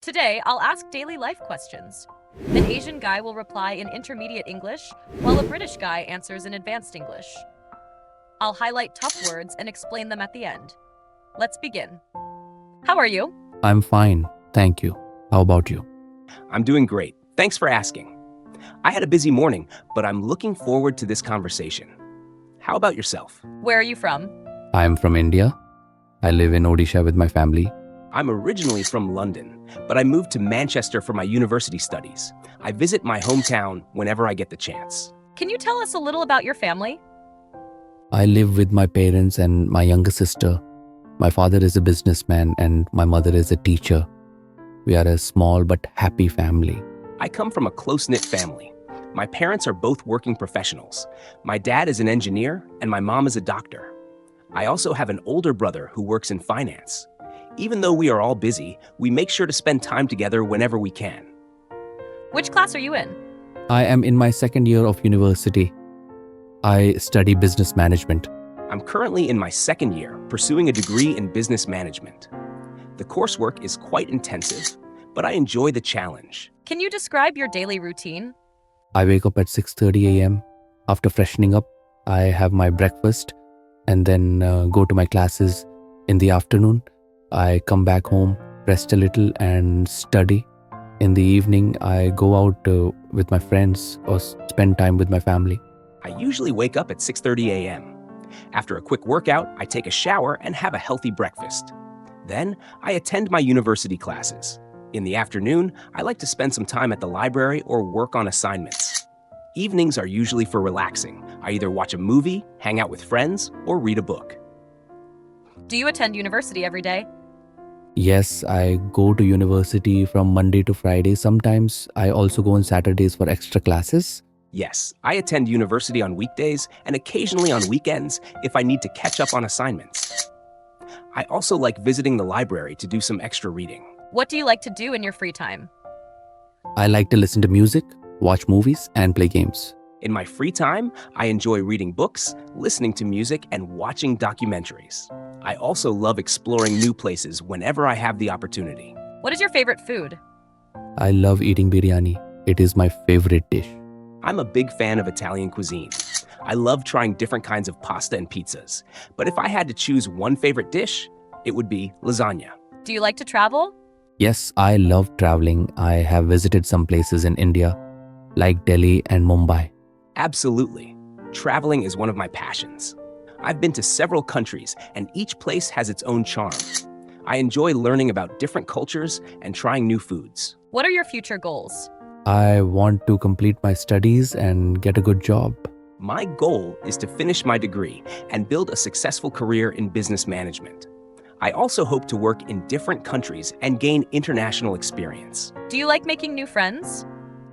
Today, I'll ask daily life questions. An Asian guy will reply in intermediate English, while a British guy answers in advanced English. I'll highlight tough words and explain them at the end. Let's begin. How are you? I'm fine, thank you. How about you? I'm doing great. Thanks for asking. I had a busy morning, but I'm looking forward to this conversation. How about yourself? Where are you from? I'm from India. I live in Odisha with my family. I'm originally from London, but I moved to Manchester for my university studies. I visit my hometown whenever I get the chance. Can you tell us a little about your family? I live with my parents and my younger sister. My father is a businessman and my mother is a teacher. We are a small but happy family. I come from a close-knit family. My parents are both working professionals. My dad is an engineer and my mom is a doctor. I also have an older brother who works in finance. Even though we are all busy, we make sure to spend time together whenever we can. Which class are you in? I am in my second year of university. I study business management. I'm currently in my second year, pursuing a degree in business management. The coursework is quite intensive, but I enjoy the challenge. Can you describe your daily routine? I wake up at 6:30 a.m. After freshening up, I have my breakfast and then go to my classes. In the afternoon, I come back home, rest a little and study. In the evening, I go out with my friends or spend time with my family. I usually wake up at 6:30 a.m. After a quick workout, I take a shower and have a healthy breakfast. Then, I attend my university classes. In the afternoon, I like to spend some time at the library or work on assignments. Evenings are usually for relaxing. I either watch a movie, hang out with friends, or read a book. Do you attend university every day? Yes, I go to university from Monday to Friday. Sometimes I also go on Saturdays for extra classes. Yes, I attend university on weekdays and occasionally on weekends if I need to catch up on assignments. I also like visiting the library to do some extra reading. What do you like to do in your free time? I like to listen to music, watch movies, and play games. In my free time, I enjoy reading books, listening to music, and watching documentaries. I also love exploring new places whenever I have the opportunity. What is your favorite food? I love eating biryani. It is my favorite dish. I'm a big fan of Italian cuisine. I love trying different kinds of pasta and pizzas. But if I had to choose one favorite dish, it would be lasagna. Do you like to travel? Yes, I love traveling. I have visited some places in India, like Delhi and Mumbai. Absolutely. Traveling is one of my passions. I've been to several countries, and each place has its own charm. I enjoy learning about different cultures and trying new foods. What are your future goals? I want to complete my studies and get a good job. My goal is to finish my degree and build a successful career in business management. I also hope to work in different countries and gain international experience. Do you like making new friends?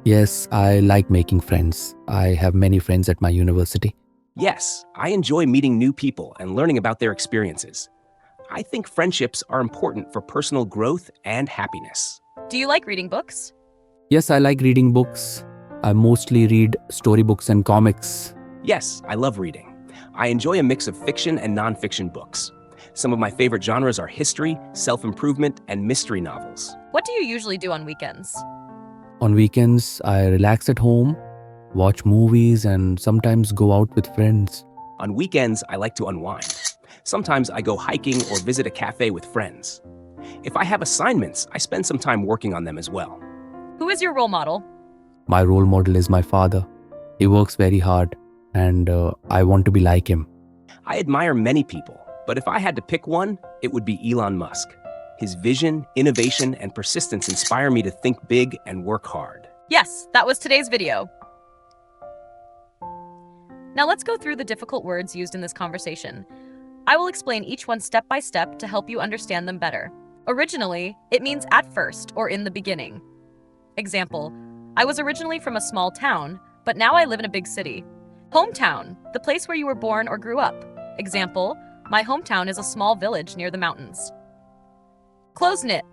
Yes, I like making friends. I have many friends at my university. Yes, I enjoy meeting new people and learning about their experiences. I think friendships are important for personal growth and happiness. Do you like reading books? Yes, I like reading books. I mostly read storybooks and comics. Yes, I love reading. I enjoy a mix of fiction and nonfiction books. Some of my favorite genres are history, self-improvement, and mystery novels. What do you usually do on weekends? On weekends, I relax at home, watch movies, and sometimes go out with friends. On weekends, I like to unwind. Sometimes I go hiking or visit a cafe with friends. If I have assignments, I spend some time working on them as well. Who is your role model? My role model is my father. He works very hard, and I want to be like him. I admire many people, but if I had to pick one, it would be Elon Musk. His vision, innovation, and persistence inspire me to think big and work hard. Yes, that was today's video. Now let's go through the difficult words used in this conversation. I will explain each one step by step to help you understand them better. Originally, it means at first or in the beginning. Example, I was originally from a small town, but now I live in a big city. Hometown, the place where you were born or grew up. Example, my hometown is a small village near the mountains. Close-knit,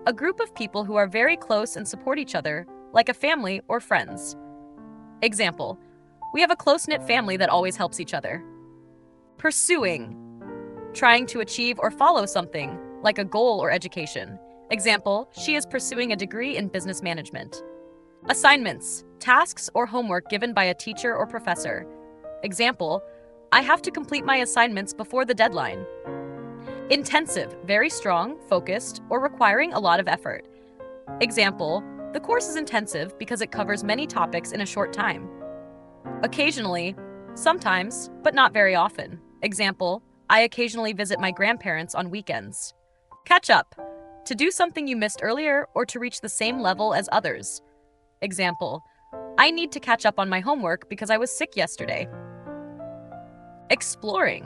a group of people who are very close and support each other, like a family or friends. Example, we have a close-knit family that always helps each other. Pursuing, trying to achieve or follow something, like a goal or education. Example, she is pursuing a degree in business management. Assignments, tasks or homework given by a teacher or professor. Example, I have to complete my assignments before the deadline. Intensive, very strong, focused, or requiring a lot of effort. Example, the course is intensive because it covers many topics in a short time. Occasionally, sometimes, but not very often. Example, I occasionally visit my grandparents on weekends. Catch up, to do something you missed earlier or to reach the same level as others. Example, I need to catch up on my homework because I was sick yesterday. Exploring,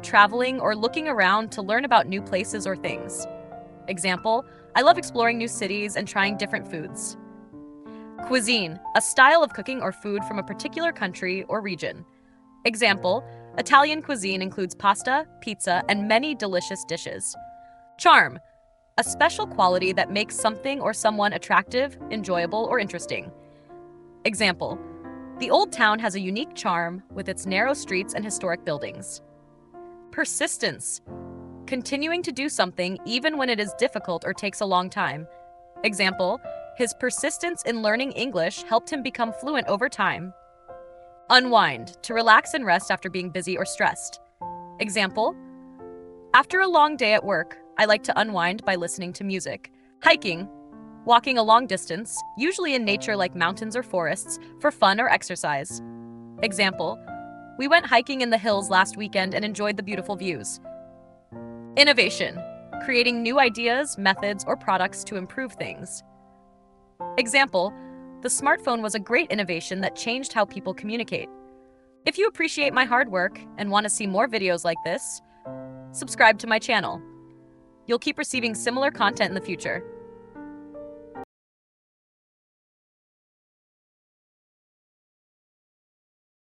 traveling or looking around to learn about new places or things. Example, I love exploring new cities and trying different foods. Cuisine, a style of cooking or food from a particular country or region. Example, Italian cuisine includes pasta, pizza, and many delicious dishes. Charm, a special quality that makes something or someone attractive, enjoyable, or interesting. Example, the old town has a unique charm with its narrow streets and historic buildings. Persistence, continuing to do something even when it is difficult or takes a long time. Example, his persistence in learning English helped him become fluent over time. Unwind, to relax and rest after being busy or stressed. Example, after a long day at work, I like to unwind by listening to music. Hiking, walking a long distance, usually in nature like mountains or forests, for fun or exercise. Example, we went hiking in the hills last weekend and enjoyed the beautiful views. Innovation, creating new ideas, methods, or products to improve things. Example, the smartphone was a great innovation that changed how people communicate. If you appreciate my hard work and want to see more videos like this, subscribe to my channel. You'll keep receiving similar content in the future.